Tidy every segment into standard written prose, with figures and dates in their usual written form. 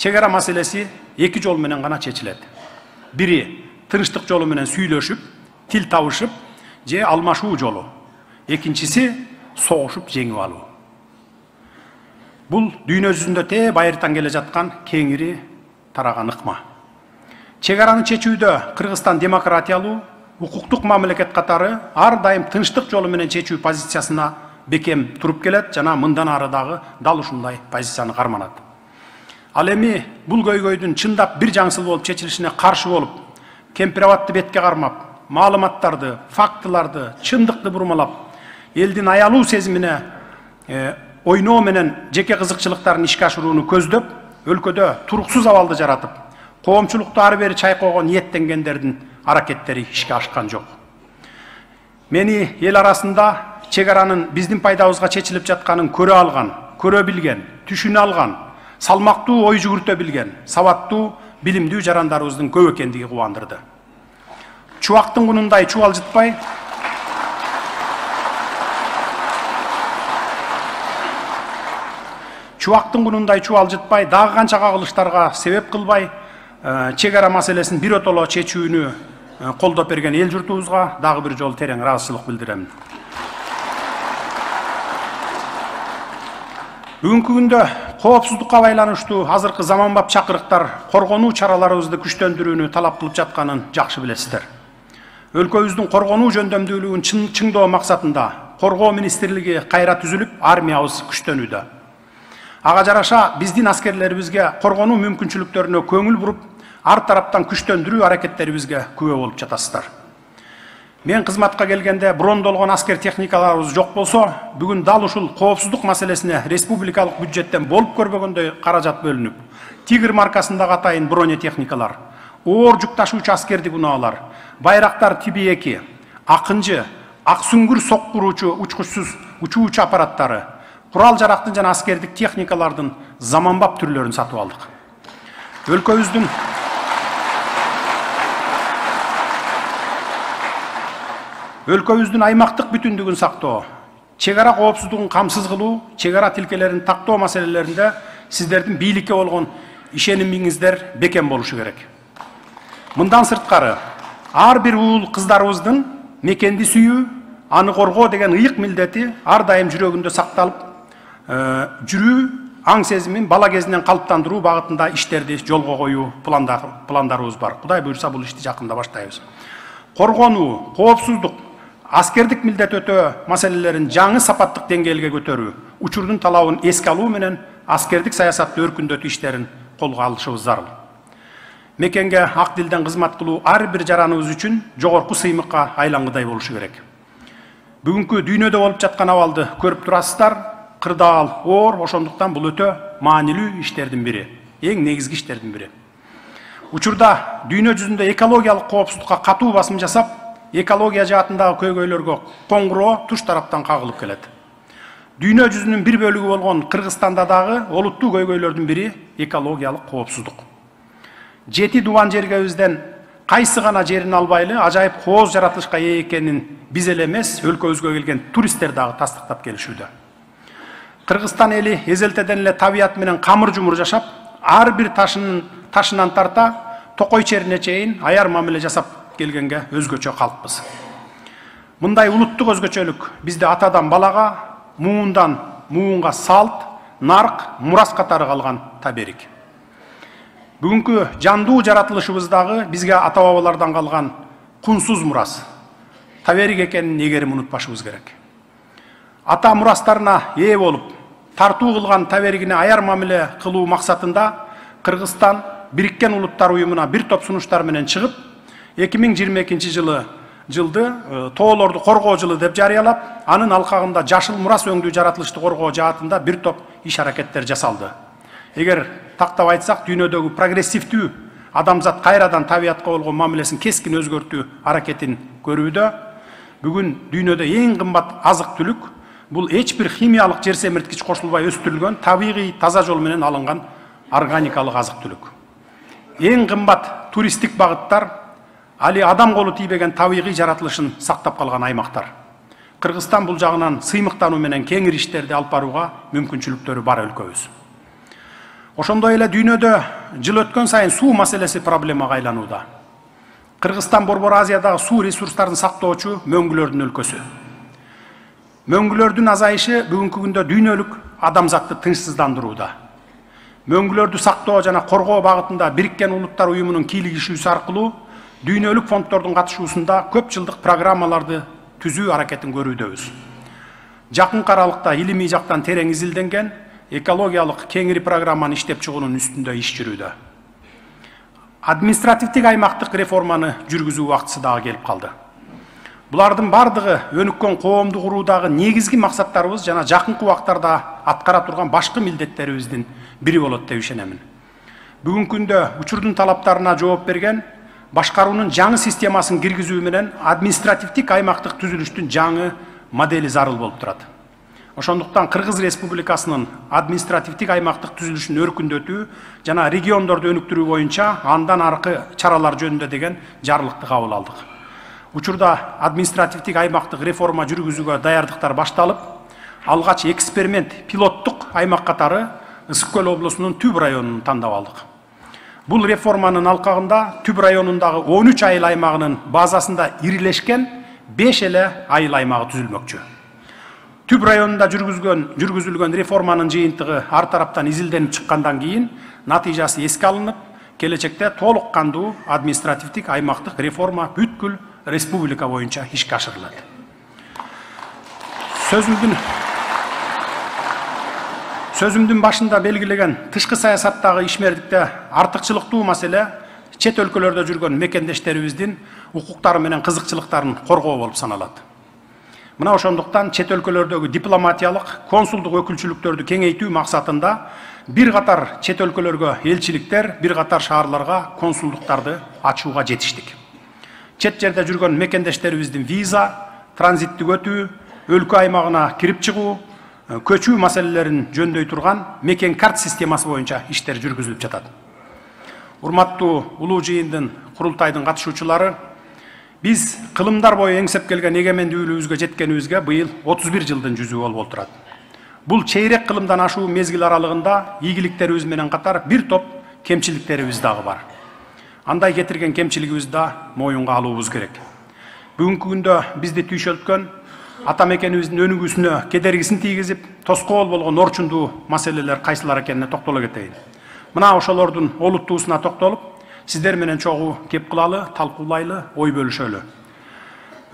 чек ара маселеси эки жол менен гана чечилет. Бири тынчтык жолу менен сүйлөшүп, тил табышып, же алмашуу жолу. Экинчиси согушуп жеңип алуу. Бул дүйнө жүзүндө те байыртан келе жаткан кеңири тараган ыкма. Чек араны чечүүдө Кыргызстан демократиялуу, укуктук мамлекет катары ар дайым тынчтык жолу менен чечүү позициясына бекем туруп келет жана мындан ары дагы дал ушундай позицияны карманат. Ал эми бул көйгөйдүн чындап бир жаңсыл болуп чечилишине каршы болуп, кемпирабатты бетке кармап, маалыматтарды, фактыларды, чындыкты бурмалап, элдин аялуу сезимине ойноо менен жеке кызыкчылыктарын ишке ашырууну көздөп, өлкөдө туруксуз абалды жаратып, коомчулукту ары бери чайкоого ниеттенгендердин аракеттери ишке ашкан жок. Мени эл арасында чек аранын биздин пайдабызга чечилип жатканын көрө алган, көрө билген, түшүнө алган, салмактуу ой жүгүртө билген, сабаттуу, билимдүү жарандарыбыздын көп экендиги кубандырды. Чубактын кунундай чубалжытпай, дагы канча кагылыштарга себеп кылбай, чек ара маселесин биротоло чечүүнү колдоп берген эл журтубузга дагы бир жолу терең ыраазычылык билдирем. Бүгүнкү күндө коопсуздукка байланыштуу азыркы заманбап чакырыктар коргонуу чараларыбызды күчтөндүрүүнү талап кылып жатканын жакшы билесиздер. Өлкөбүздүн коргонуу жөндөмдүүлүгүн чыңдоо максатында Коргоо министрлиги кайра түзүлүп, армиябыз күчтөнүүдө. Ага жараша биздин аскерлерибизге коргонуу мүмкүнчүлүктөрүнө көңүл буруп, ар тараптан күчтөндүрүү аракеттерибизге күбө болуп жатасыздар. Мен кызматка келгенде брондолгон аскер техникаларыбыз жок болсо, бүгүн дал ушул коопсуздук маселесине республикалык бюджеттен болуп көрбөгөндөй каражат бөлүнүп, Тигр маркасындагы атайын бронетехникалар, оор жүк ташуучу аскердик унаалар, байрактар тиби 2, акынжы, ак сүңгүр соккуруучу учкучсуз учуучу аппараттары, курал жарактын жана аскердик техникалардын заманбап түрлөрүн сатып алдык. Өлкөбүздүн аймактык бүтүндүгүн сактоо, чек ара коопсуздугун камсыз кылуу, чек ара тилкелерин тактоо маселелеринде сиздердин бийликке болгон ишенимиңиздер бекем болушу керек. Мындан сырткары, ар бир уул кыздарыбыздын мекенди сүйүү, аны коргоо деген ыйык милдети ар дайым жүрөгүндө сакталып, жүрүү, аң сезимин бала кезинен калыптандыруу багытында иштерди жолго коюу пландарыбыз бар. Кудай буйрса бул ишти жакында баштайбыз. Коргонуу, коопсуздук, аскердик милдет өтөө маселелерин жаңы сапаттык деңгээлге көтөрүү, учурдун талабын эске алуу менен аскердик саясатты өркүндөтүү иштерин колго алышыбыз зарыл. Мекенге ак дилден кызмат кылуу ар бир жараныбыз үчүн жогорку сыймыкка айлангыдай болушу керек. Бүгүнкү дүйнөдө болуп жаткан абалды көрүп турасыздар, кырдаал, оор, ошондуктан бул өтө маанилүү иштердин бири, эң негизги иштердин бири. Учурда дүйнө жүзүндө экологиялык коопсуздукка катуу басым жасап, экология жаатындагы көйгөйлөргө коңгуроо туш тараптан кагылып келет. Дүйнө жүзүнүн бир бөлүгү болгон Кыргызстанда дагы олуттуу көйгөйлөрдүн бири экологиялык коопсуздук. 7 дубан жергебизден кайсы гана жерин албайлы ажайып кооз жаратылышка ээ экенин биз эле эмес, өлкөбүзгө келген туристтер дагы тастыктап келишүүдө. Кыргызстан эли эзелтеден эле табият менен камыр жумур жашап, ар бир ташынан тарта, токой черине чейин аяр мамиле жасап келгенге өзгөчө калппыз. Мындай улуттук өзгөчөлүк бизде атадан балага, муундан муунга салт, нарк, мурас катары калган таберик. Бүгүнкү жандуу жаратылышыбыздагы бизге ата бабалардан калган кунсуз мурас, таберик экенин эгерим унутпашыбыз керек. Ата мурастарына ээ болуп, тартуу кылган таберигине аяр мамиле кылуу максатында Кыргызстан Бириккен Улуттар уюмуна бир топ сунуштар менен чыгып, 2022 жылды тоолорду коргоо жылы деп жарыялап, анын алкагында жашыл мурас өңдүү жаратылышты коргоо жаатында бир топ иш аракеттер жасалды. Эгер тактап айтсак, дүйнөдөгү прогрессивдүү адамзат кайрадан табиятка болгон мамилесин кескин өзгөртүү аракетин көрүүдө, бүгүн дүйнөдө эң кымбат азык түлүк бул эч бир химиялык жер семирткич кошулбай өстүрүлгөн табигый таза жол менен алынган органикалык азык түлүк. Эң кымбат туристтик багыттар али адам колу тийбеген табигый жаратылышын сактап калган аймактар. Кыргызстан бул жагынан сыймыктануу менен кеңир иштерди алып барууга мүмкүнчүлүктөрү бар өлкөбүз. Ошондой эле дүйнөдө жыл өткөн сайын суу маселеси проблемага айланууда. Кыргызстан Борбор Азиядагы суу ресурстарын сактоочу мөңгүлөрдүн өлкөсү. Мөңгүлөрдүн азайышы бүгүнкү күндө дүйнөлүк адамзатты тынчсыздандырууда. Мөңгүлөрдү сактоо жана коргоо багытында Бириккен Улуттар Уюмунун кийлигишүүсү аркылуу дүйнөлүк фонддордун катышуусунда көп жылдык программаларды түзүү аракетин көрүүдөбүз. Жакынкы аралыкта илимий жактан терең изилденген экологиялык кеңири программаны иштеп чыгуунун үстүндө иш жүрүүдө. Административдик аймактык реформаны жүргүзүү убактысы дагы келип калды. Булардын бардыгы өнүккөн коомду куруудагы негизги максаттарыбыз жана жакынкы убактарда аткара турган башкы милдеттерибиздин бири болот деп ишенемин. Бүгүнкү күндө учурдун талаптарына жооп берген башкаруунун жаңы системасын киргизүү менен административдик аймактык түзүлүштүн жаңы модели зарыл болуп турат. Ошондуктан Кыргыз Республикасынын административдик аймактык түзүлүшүн өркүндөтүү жана региондорду өнүктүрүү боюнча андан аркы чаралар жөнүндө деген жарлыкты кабыл алдык. Учурда административдик аймактык реформа жүргүзүүгө даярдыктар башталып, алгач эксперимент пилоттук аймак катары Ысык Көл облусунун Түп районун тандап алдык. Бул реформанын алкагында Түп районундагы 13 айыл аймагынын базасында ирилешкен 5 эле айыл аймагы түзүлмөкчү. Түп районунда жүргүзүлгөн реформанын жыйынтыгы ар тараптан изилденип чыккандан кийин натыйжасы эске алынып, келечекте толук кандуу административдик аймактык реформа бүткүл республика боюнча ишке ашырылат. Сөзүмдүн башында белгилеген тышкы саясаттагы ишмердикте артыкчылыктуу маселе чет өлкөлөрдө жүргөн мекендештерибиздин укуктары менен кызыкчылыктарын коргоо болуп саналат. Мына ошондуктан чет өлкөлөрдөгү дипломатиялык, консулдук өкүлчүлүктөрдү кеңейтүү максатында бир катар чет өлкөлөргө элчиликтер, бир катар шаарларга консулдуктарды ачууга жетиштик. Чет жерде жүргөн мекендештерибиздин виза, транзиттик өтүү, өлкө аймагына кирип чыгуу, көчүү маселелерин жөндөй турган мекен карт системасы боюнча иштер жүргүзүлүп жатат. Урматтуу улуу жыйындын, курултайдын катышуучулары, биз кылымдар бою эңсеп келген эгемендүүлүгүбүзгө жеткенибизге быйыл 31 жылдын жүзү болуп турат. Бул чейрек кылымдан ашуу мезгил аралыгында ийгиликтерибиз менен катар бир топ кемчиликтерибиз дагы бар. Андай кетирген кемчилигибизди да моюнга алуубуз керек. Бүгүнкү күндө бизди түйшөлткөн ата мекенибиздин өнүгүүсүнө кедергисин тийгизип, тоскоол болгон орчундуу маселелер кайсылар экенине токтоло кетейин. Мына ошолордун олуттуусуна токтолуп, сиздер менен чогуу кеп кылалы, талкуулайлы, ой бөлүшөлү.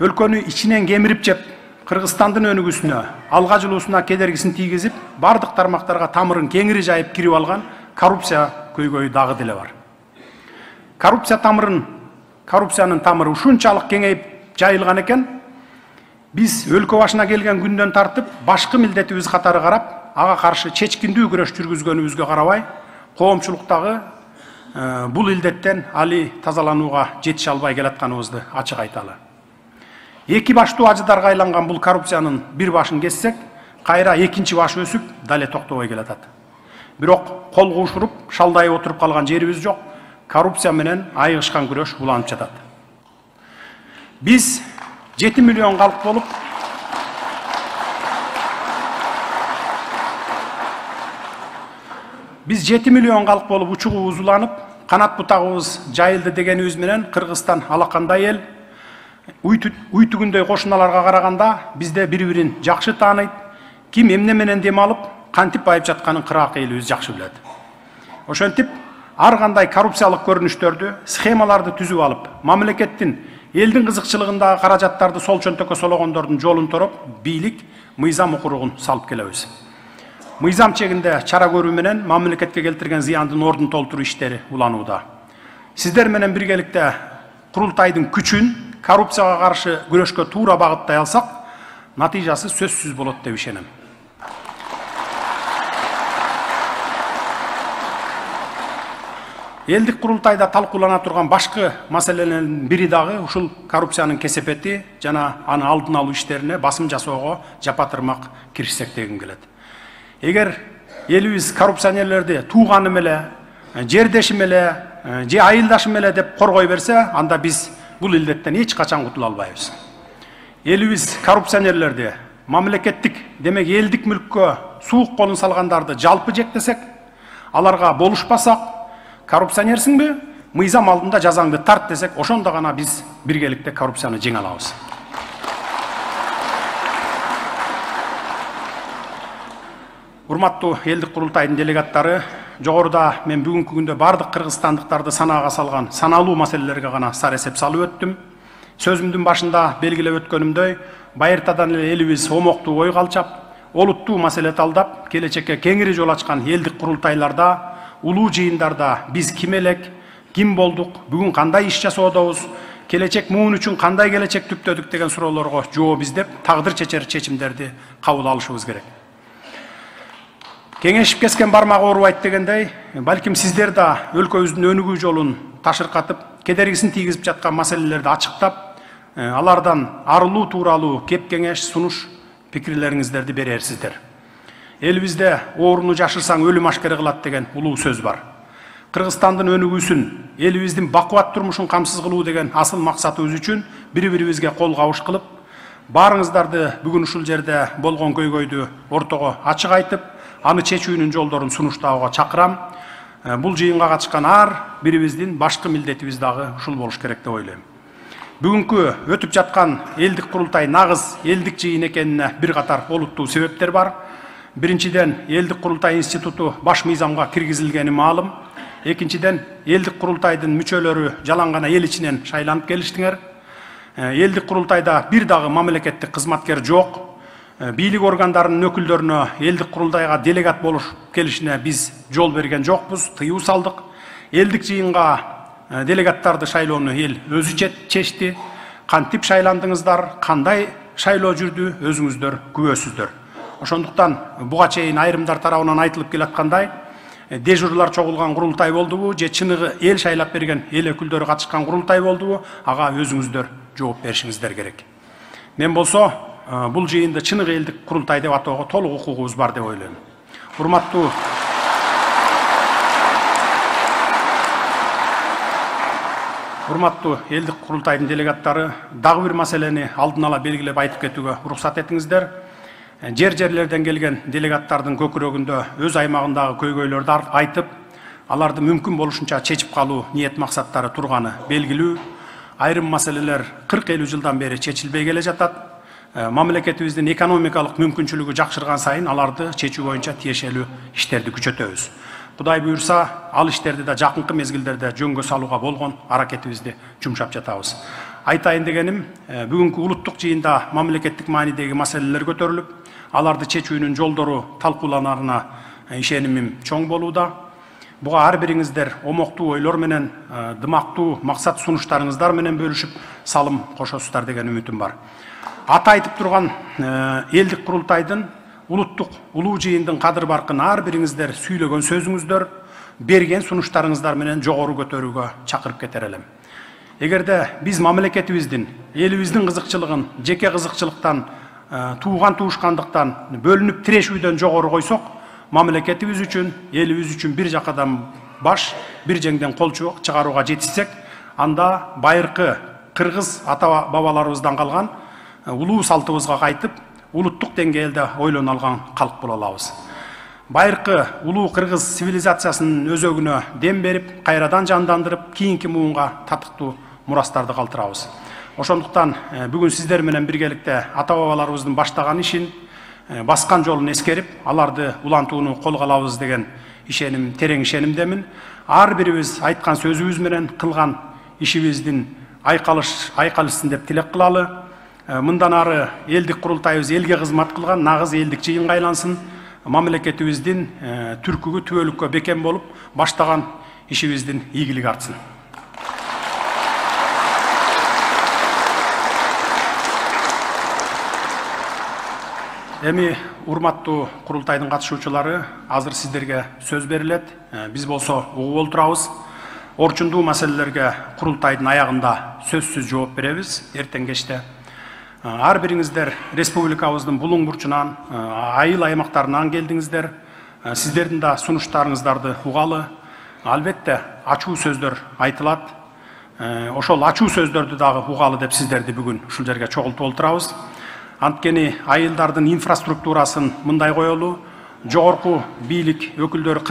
Өлкөнү ичинен кемирип жеп, Кыргызстандын өнүгүүсүнө, алга жылуусуна кедергисин тийгизип, бардык тармактарга тамырын кеңири жайып кирип алган коррупция көйгөйү дагы деле бар. Коррупциянын тамыры ушунчалык кеңейип жайылган экен, биз өлкө башына келген күндөн тартып, башкы милдетибиз катары карап, ага каршы чечкиндүү күрөш жүргүзгөнүбүзгө карабай, коомчулуктагы бул илдеттен али тазаланууга жетише албай келатканыбызды ачык айталы. Эки баштуу ажыдарга айланган бул коррупциянын бир башын кессек, кайра экинчи башы өсүп, дале токтобой келатат. Бирок кол кушуруп, шалдайып отуруп калган жерибиз жок. Коррупция менен айыгышкан күрөш уланып жатат. Биз 7 миллион калк болуп, учугубуз уланып, канат бутагыбыз жайылды дегенибиз менен Кыргызстан алакандай эл. Уй түгүндөй кошуналарга караганда бизде бири-бирин жакшы тааныйт, ким эмне менен дем алып, кантип байып жатканын кыракы элибиз жакшы билет. Ошентип, ар кандай коррупциялык көрүнүштөрдү, схемаларды түзүп алып, мамлекеттин, элдин кызыкчылыгындагы каражаттарды сол чөнтөккө сологондордун жолун тороп, бийлик, мыйзам укуругун салып келебиз. Мыйзам чегинде чара көрүү менен мамлекетке келтирген зыяндын ордун толтуруу иштери уланууда. Сиздер менен биргеликте курултайдын күчүн коррупцияга каршы күрөшкө туура багыттай алсак, натыйжасы сөзсүз болот деп ишенем. Элдик курултайда талкуулана турган башкы маселелердин бири дагы ушул коррупциянын кесепети жана аны алдын алуу иштерине басым жасоого жапатырмак киришсек дегим келет. Эгер элибиз коррупционерлерди тууганым эле, жердешим эле, же айылдашым эле деп коргой берсе, анда биз бул илдеттен эч качан кутула албайбыз. Элибиз коррупционерлерди, мамлекеттик, демек элдик мүлккө суук колун салгандарды жалпы жектесек, Аларга болушпасак, коррупционерсиңби, мыйзам алдында жазаңды тарт десек, ошондо гана биз биргеликте коррупцияны жеңе алабыз. Урматтуу элдик курултайдын делегаттары, жогоруда мен бүгүнкү күндө бардык кыргызстандыктарды санаага салган саналуу маселелерге гана сар эсеп салып өттүм. Сөзүмдүн башында белгилеп өткөнүмдөй, байыртадан эле элибиз омоктуу ой калчап, олуттуу маселе талдап, келечекке кеңири жол ачкан элдик курултайларда, улуу жыйындарда биз ким элек, ким болдук, бүгүн кандай иш жасоодобуз, келечек муун үчүн кандай келечек түптөдүк деген суроолорго жооп издеп, тагдыр чечер чечимдерди кабыл алышыбыз керек. Кеңешип кескен бармак оорубайт дегендей, балким сиздер да өлкөбүздүн өнүгүү жолун ташыркатып, кедергисин тийгизип жаткан маселелерди ачыктап, алардан арылуу тууралуу кеп кеңеш, сунуш, пикирлериңиздерди берерсиздер. Элибизде ооруну жашырсаң өлүм ашкере кылат деген улуу сөз бар. Кыргызстандын өнүгүүсүн, элибиздин бакубат турмушун камсыз кылуу деген асыл максатыбыз үчүн бири-бирибизге кол кабыш кылып, баарыңыздарды бүгүн ушул жерде болгон көйгөйдү ортого ачык айтып, аны чечүүнүн жолдорун сунуштаууга чакырам. Бул жыйынга катышкан ар бирибиздин башкы милдетибиз дагы ушул болуш керек деп ойлойм. Бүгүнкү өтүп жаткан элдик курултай нагыз элдик жыйын экенине бир катар олуттуу себептер бар. Биринчиден, элдик курултай институту баш мыйзамга киргизилгени маалым. Экинчиден, элдик курултайдын мүчөлөрү жалаң гана эл ичинен шайланып келиштиңер. Элдик курултайда бир дагы мамлекеттик кызматкер жок. Бийлик органдарынын өкүлдөрүнө элдик курултайга делегат болуш келишине биз жол берген жокпуз, тыюу салдык. Элдик жыйынга делегаттарды шайлоону эл өзү чечти. Кантип шайландыңыздар, кандай шайлоо жүрдү, өзүңүздөр күбөсүздөр. Ошондуктан буга чейин айрымдар тарабынан айтылып келаткандай, дежурлар чогулган курултай болдубу, же чыныгы эл шайлап берген эл өкүлдөрү катышкан курултай болдубу, ага өзүңүздөр жооп беришиңиздер керек. Мен болсо бул жыйынды чыныгы элдик курултай деп атоого толук укугубуз бар деп ойлойм. Урматтуу элдик курултайдын делегаттары, дагы бир маселени алдын ала белгилеп айтып кетүүгө уруксат этиңиздер. Жер-жерлерден келген делегаттардын көкүрөгүндө өз аймагындагы көйгөйлөрдү айтып, аларды мүмкүн болушунча чечип калуу ниет максаттары турганы белгилүү. Айрым маселелер 40-50 жылдан бери чечилбей келе жатат. Мамлекетибиздин экономикалык мүмкүнчүлүгү жакшырган сайын аларды чечүү боюнча тиешелүү иштерди күчөтөбүз. Кудай буйрса, ал иштерди да жакынкы мезгилдерде жөнгө салууга болгон аракетибизди жумшап жатабыз. Айтайын дегеним, бүгүнкү улуттук жыйында мамлекеттик маанидеги маселелер көтөрүлүп, аларды чечүүнүн жолдору талкууланарына ишенимим чоң болууда. Буга ар бириңиздер омоктуу ойлор менен, дымактуу максат сунуштарыңыздар менен бөлүшүп, салым кошосуздар деген үмүтүм бар. Ата айтып турган элдик курултайдын улуттук улуу жыйындын кадыр баркын ар бириңиздер сүйлөгөн сөзүңүздөр, берген сунуштарыңыздар менен жогору көтөрүүгө чакырып кетер элем. Эгерде биз мамлекетибиздин, элибиздин кызыкчылыгын жеке кызыкчылыктан, тууган туушкандыктан бөлүнүп тирешүүдөн жогору койсок, мамлекетибиз үчүн, элибиз үчүн бир жакадан баш, бир жеңден кол чыгарууга жетишсек, анда байыркы кыргыз ата бабаларыбыздан калган улуу салтыбызга кайтып, улуттук деңгээлде ойлоно алган калк боло алабыз. Байыркы улуу кыргыз цивилизациясынын өзөгүнө дем берип, кайрадан жандандырып, кийинки муунга татыктуу мурастарды калтырабыз. Ошондуктан бүгүн сиздер менен биргеликте ата бабаларыбыздын баштаган ишин, баскан жолун эскерип, аларды улантууну колго алабыз деген ишеним, терең ишенимдемин. Ар бирибиз айткан сөзүбүз менен кылган ишибиздин айкалышсын деп тилек кылалы. Мындан ары элдик курултайыбыз элге кызмат кылган нагыз элдик жыйынга айлансын. Мамлекетибиздин түркүгү түбөлүккө бекем болуп, баштаган ишибиздин ийгилиги артсын. Эми урматтуу курултайдын катышуучулары, азыр сиздерге сөз берилет. Биз болсо угуп олтурабыз. Орчундуу маселелерге курултайдын аягында сөзсүз жооп беребиз. Эртең кечте ар бириңиздер республикабыздын булуң бурчунан, айыл аймактарынан келдиңиздер. Сиздердин да сунуштарыңыздарды угалы. Албетте ачуу сөздөр айтылат. Ошол ачуу сөздөрдү дагы угалы деп сиздерди бүгүн ушул жерге чогултуп олтурабыз. Анткени айылдардын инфраструктурасын мындай коелу, жогорку бийлик өкүлдөрү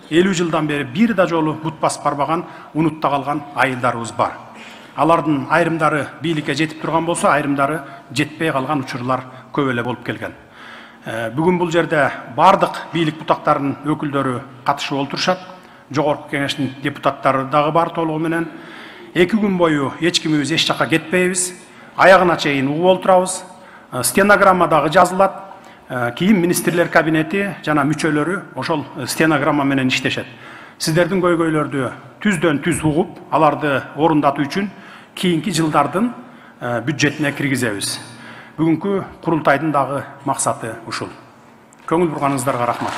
50 жылдан бери бир да жолу бут басып барбаган, унутта калган айылдарыбыз бар. Алардын айрымдары бийликке жетип турган болсо, айрымдары жетпей калган учурлар көп эле болуп келген. Бүгүн бул жерде бардык бийлик бутактарынын өкүлдөрү катышып олтурушат. Жогорку кеңештин депутаттары дагы бар толугу менен. 2 күн бою эч кимибиз эч жакка кетпейбиз. Аягына чейин угуп олтурабыз. Стенограмма дагы жазылат. Кийин министрлер кабинети жана мүчөлөрү ошол стенограмма менен иштешет. Сиздердин көйгөйлөрдү түздөн түз угуп, аларды орундатуу үчүн кийинки жылдардын бюджетине киргизебиз. Бүгүнкү курултайдын дагы максаты ушул. Көңүл бурганыңыздарга рахмат.